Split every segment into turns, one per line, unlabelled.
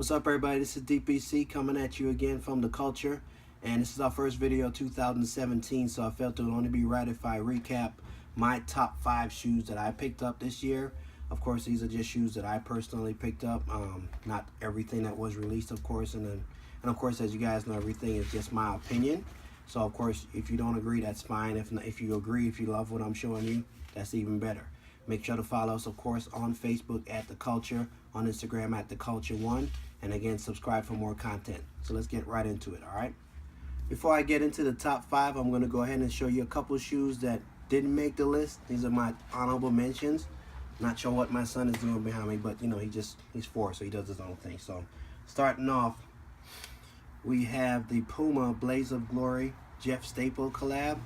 What's up, everybody? This is DPC coming at you again from the culture, and this is our first video of 2017, so I felt it would only be right if I recap my top 5 shoes that I picked up this year. Of course, these are just shoes that I personally picked up, not everything that was released, of course, and of course, as you guys know, everything is just my opinion. So of course, if you don't agree, that's fine. If you agree, if you love what I'm showing you, that's even better. Make sure to follow us, of course, on Facebook at The Culture, on Instagram at The Culture One, and again, subscribe for more content. So let's get right into it, all right? Before I get into the top 5, I'm going to go ahead and show you a couple shoes that didn't make the list. These are my honorable mentions. Not sure what my son is doing behind me, but you know, he's 4, so he does his own thing. So starting off, we have the Puma Blaze of Glory Jeff Staple collab.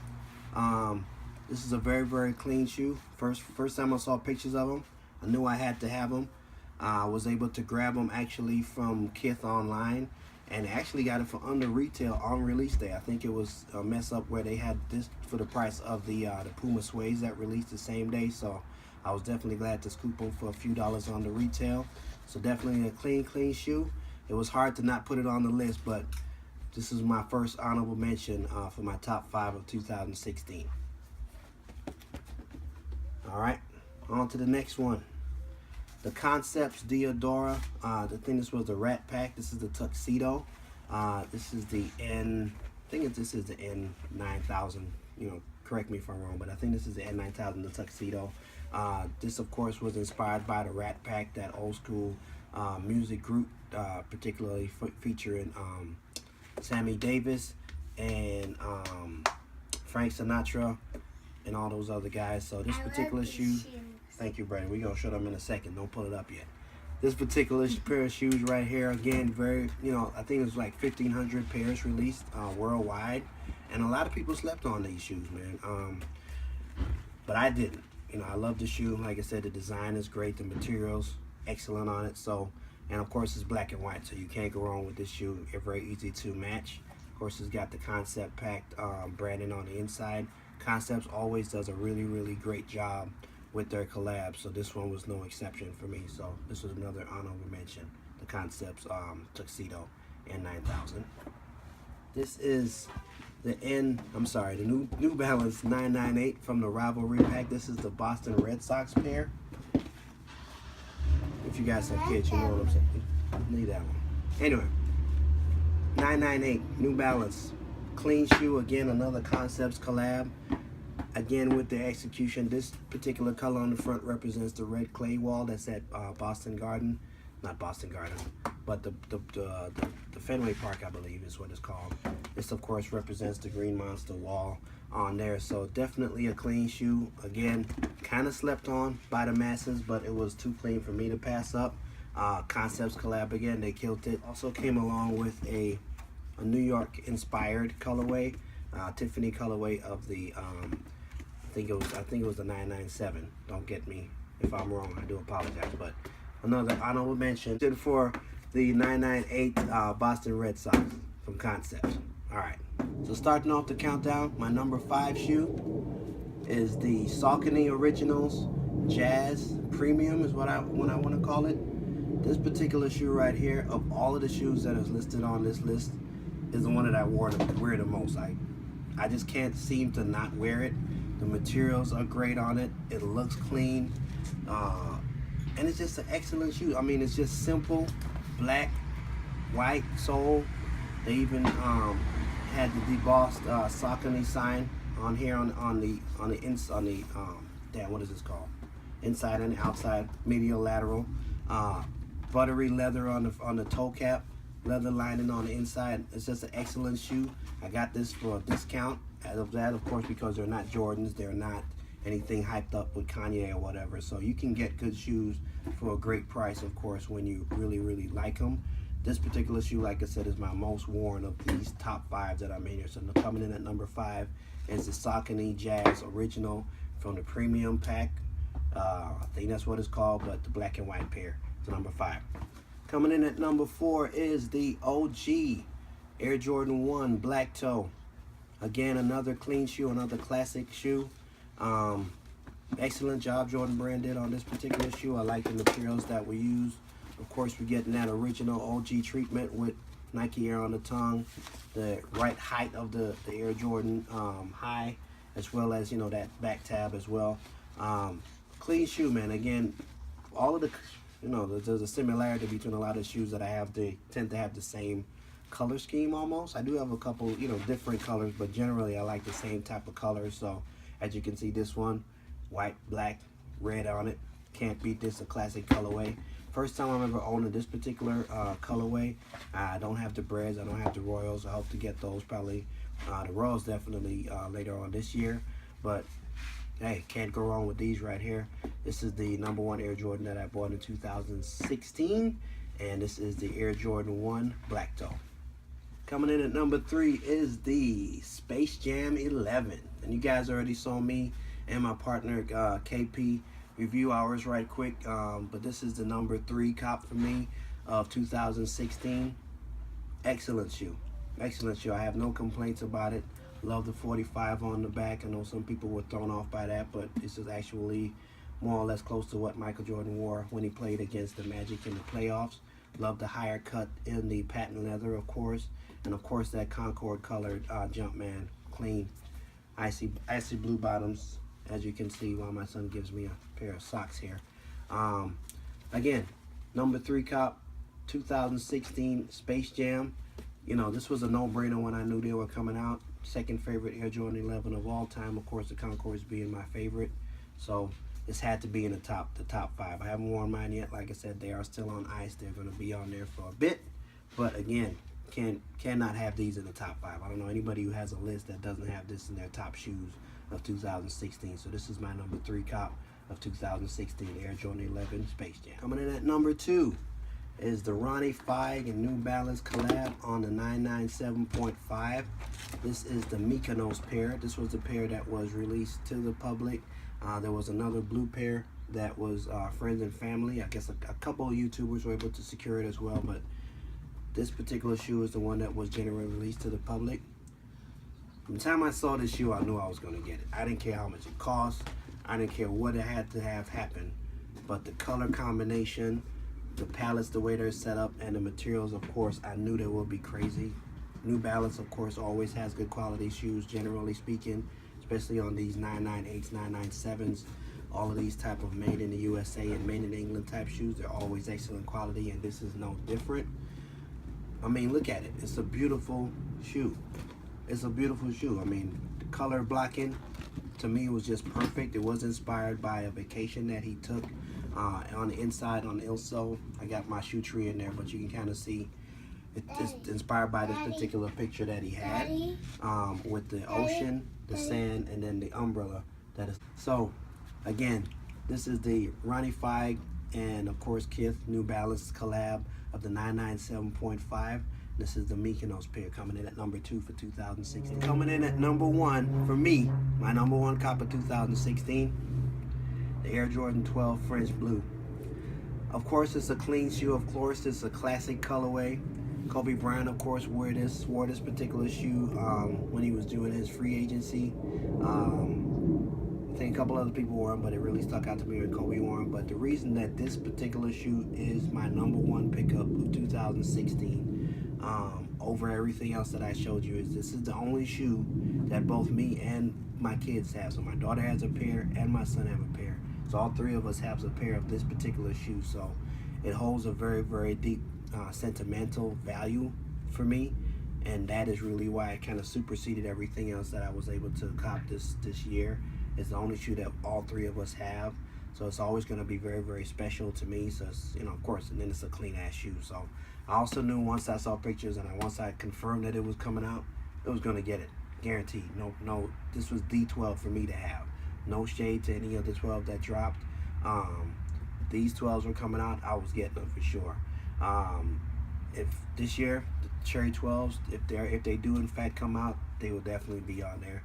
This is a very, very clean shoe. First time I saw pictures of them, I knew I had to have them. I was able to grab them actually from Kith online, and actually got it for under retail on release day. I think it was a mess up where they had this for the price of the Puma suedes that released the same day. So I was definitely glad to scoop them for a few dollars on the retail. So definitely a clean shoe. It was hard to not put it on the list, but this is my first honorable mention for my top 5 of 2016. All right, on to the next one. The Concepts Diadora. I think this was the Rat Pack. This is the Tuxedo. This is the this is the N9000. You know, correct me if I'm wrong, but I think this is the N9000, the Tuxedo. This, of course, was inspired by the Rat Pack, that old school music group, particularly featuring Sammy Davis and Frank Sinatra and all those other guys. So this particular shoe, thank you, Brandon. We're gonna show them in a second. Don't pull it up yet. This particular pair of shoes right here, again, very, you know, I think it was like 1,500 pairs released worldwide, and a lot of people slept on these shoes, man. But I didn't. You know, I love the shoe. Like I said, the design is great. The materials excellent on it. So, and of course, it's black and white, so you can't go wrong with this shoe. It's very easy to match. Of course, it's got the Concept packed branding on the inside. Concepts always does a really, really great job with their collabs, so this one was no exception for me. So this was another honorable mention. The Concepts Tuxedo N9000. This is the New Balance 998 from the Rivalry Pack. This is the Boston Red Sox pair. If you guys have kids, you know what I'm saying. Leave that one. Anyway, 998 New Balance. Clean shoe, again, another Concepts collab. Again, with the execution, this particular color on the front represents the red clay wall that's at Boston Garden. Not Boston Garden, but the Fenway Park, I believe is what it's called. This, of course, represents the Green Monster wall on there. So definitely a clean shoe. Again, kind of slept on by the masses, but it was too clean for me to pass up. Concepts collab again, they killed it. Also came along with a New York inspired colorway, Tiffany colorway of the I think it was the 997. Don't get me if I'm wrong, I do apologize. But another honorable mention for the 998 Boston Red Sox from Concepts. All right, so starting off the countdown, my number 5 shoe is the Saucony Originals Jazz Premium is what I want to call it. This particular shoe right here, of all of the shoes that is listed on this list, is the one that I wear the most. I just can't seem to not wear it. The materials are great on it. It looks clean, and it's just an excellent shoe. I mean, it's just simple, black, white sole. They even had the debossed Saucony sign on here on the damn, what is this called? Inside and outside, medial, lateral. Buttery leather on the toe cap. Leather lining on the inside. It's just an excellent shoe. I got this for a discount. Out of that, of course, because they're not Jordans, they're not anything hyped up with Kanye or whatever. So you can get good shoes for a great price, of course, when you really, really like them. This particular shoe, like I said, is my most worn of these top 5 that I'm in here. So coming in at number 5 is the Saucony Jazz Original from the Premium Pack. I think that's what it's called, but the black and white pair is number 5. Coming in at number 4 is the OG Air Jordan 1 Black Toe. Again, another clean shoe, another classic shoe. Excellent job Jordan Brand did on this particular shoe. I like the materials that were used Of course, we're getting that original OG treatment with Nike Air on the tongue, the right height of the Air Jordan high, as well as, you know, that back tab as well. Clean shoe, man. Again, all of the, you know, there's a similarity between a lot of shoes that I have. They tend to have the same color scheme almost. I do have a couple, you know, different colors, but generally I like the same type of colors. So as you can see, this one, white, black, red on it. Can't beat this, a classic colorway. First time I've ever owned this particular colorway. I don't have the Breads, I don't have the Royals. I hope to get those probably. The Royals definitely later on this year. But hey, can't go wrong with these right here. This is the #1 Air Jordan that I bought in 2016. And this is the Air Jordan 1 Black Toe. Coming in at number 3 is the Space Jam 11. And you guys already saw me and my partner KP review ours right quick, but this is the number 3 cop for me of 2016. Excellent shoe, excellent shoe. I have no complaints about it. Love the 45 on the back. I know some people were thrown off by that, but this is actually more or less close to what Michael Jordan wore when he played against the Magic in the playoffs. Love the higher cut in the patent leather, of course, and of course that Concord colored Jumpman, clean, icy blue bottoms, as you can see while my son gives me a pair of socks here. Again, number 3 cop, 2016 Space Jam. You know, this was a no-brainer when I knew they were coming out. Second favorite Air Jordan 11 of all time. Of course, the Concords being my favorite. So this had to be in the top 5. I haven't worn mine yet. Like I said, they are still on ice. They're going to be on there for a bit. But again, cannot have these in the top 5. I don't know anybody who has a list that doesn't have this in their top shoes of 2016. So this is my number 3 cop of 2016 Air Jordan 11 Space Jam. Coming in at number 2 is the Rony Fieg and New Balance collab on the 997.5. This is the Mykonos pair. This was the pair that was released to the public. There was another blue pair that was friends and family. I guess a couple of YouTubers were able to secure it as well, but this particular shoe is the one that was generally released to the public. From the time I saw this shoe, I knew I was going to get it. I didn't care how much it cost. I didn't care what it had to have happen. But the color combination, the palettes, the way they're set up, and the materials, of course, I knew they would be crazy. New Balance, of course, always has good quality shoes, generally speaking, especially on these 998s, 997s. All of these type of made in the USA and made in England type shoes, they're always excellent quality, and this is no different. I mean, look at it. It's a beautiful shoe. It's a beautiful shoe. I mean, the color blocking, to me, was just perfect. It was inspired by a vacation that he took. On the inside, on the insole, I got my shoe tree in there, but you can kind of see it's inspired by this particular picture that he had with the ocean, the sand, and then the umbrella. That is so. Again, this is the Rony Fieg and of course Kith New Balance collab of the 997.5. This is the Mykonos pair coming in at number 2 for 2016. Coming in at number 1 for me, my number 1 cop of 2016, the Air Jordan 12 French Blue. Of course, it's a clean shoe. Of course, it's a classic colorway. Kobe Bryant, of course, wore this particular shoe when he was doing his free agency. I think a couple other people wore them, but it really stuck out to me when Kobe wore them. But the reason that this particular shoe is my number 1 pickup of 2016 over everything else that I showed you is this is the only shoe that both me and my kids have. So my daughter has a pair and my son have a pair. So all 3 of us have a pair of this particular shoe. So it holds a very, very deep sentimental value for me. And that is really why it kind of superseded everything else that I was able to cop this year. It's the only shoe that all 3 of us have. So it's always going to be very, very special to me. So it's, you know, of course, and then it's a clean ass shoe. So I also knew once I saw pictures and once I confirmed that it was coming out, it was going to get it. Guaranteed. No, this was the 12 for me to have. No shade to any of the 12 that dropped. These 12s were coming out, I was getting them for sure. If this year, the Cherry 12s, if they do in fact come out, they will definitely be on there.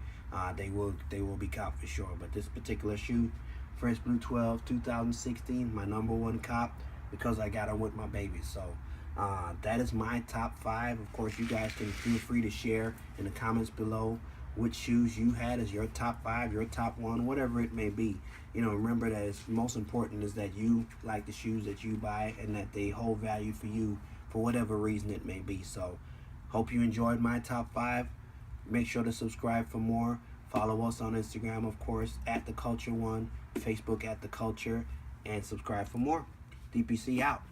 They will be cop for sure. But this particular shoe, French Blue 12 2016, my number 1 cop because I got them with my baby. So that is my top 5. Of course, you guys can feel free to share in the comments below which shoes you had as your top 5, your top 1, whatever it may be. You know, remember that it's most important is that you like the shoes that you buy and that they hold value for you for whatever reason it may be. So, hope you enjoyed my top 5. Make sure to subscribe for more. Follow us on Instagram, of course, at The Culture One, Facebook at The Culture, and subscribe for more. DPC out.